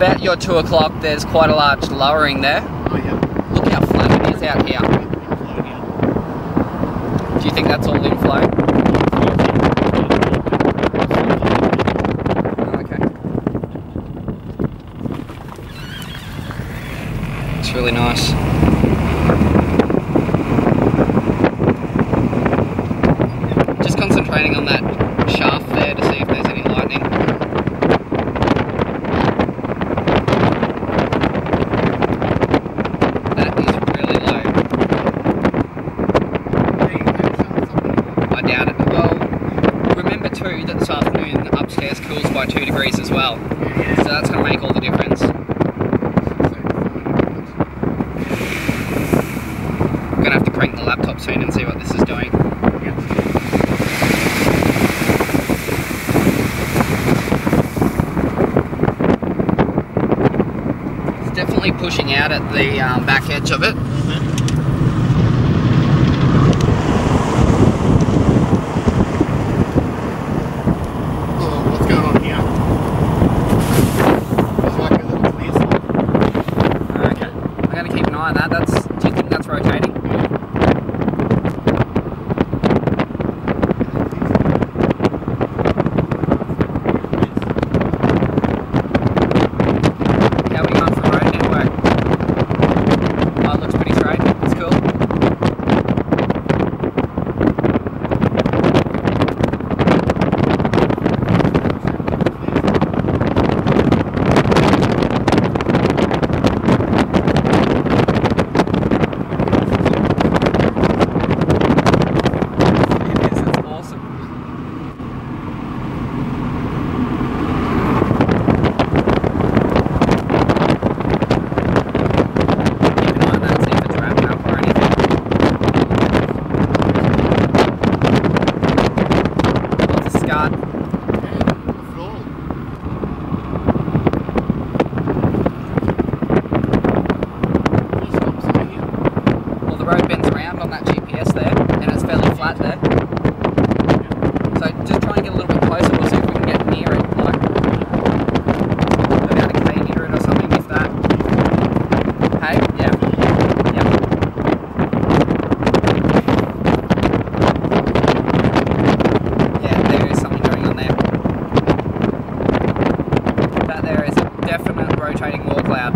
about your 2 o'clock, there's quite a large lowering there. Oh yeah. Look how flat it is out here. Do you think that's all inflow? Okay. It's really nice. Just concentrating on that shaft there to see if there's any lightning. That is really low. I doubt it. Well, remember too that this afternoon the upstairs cools by 2 degrees as well. So that's going to make all the difference. I'm going to have to crank the laptop soon and see what this is doing. Definitely pushing out at the back edge of it. Oh, what's going on here? There's like a little clear spot. Okay, I'm going to keep an eye on that. Do you think that's rotating? How are we going for road network? Oh, it looks pretty straight. It's cool. It is. It's awesome. Keep an eye on that, see if it's wrapped up or anything. Lots of scut. Well, the road bends around on that GPS there, and it's fairly flat there. So just try and get a little bit closer. We'll see if we can get near it, like about a K near it or something, if that. Hey, yeah, yep. Yeah, there is something going on there. That there is a definite rotating wall cloud.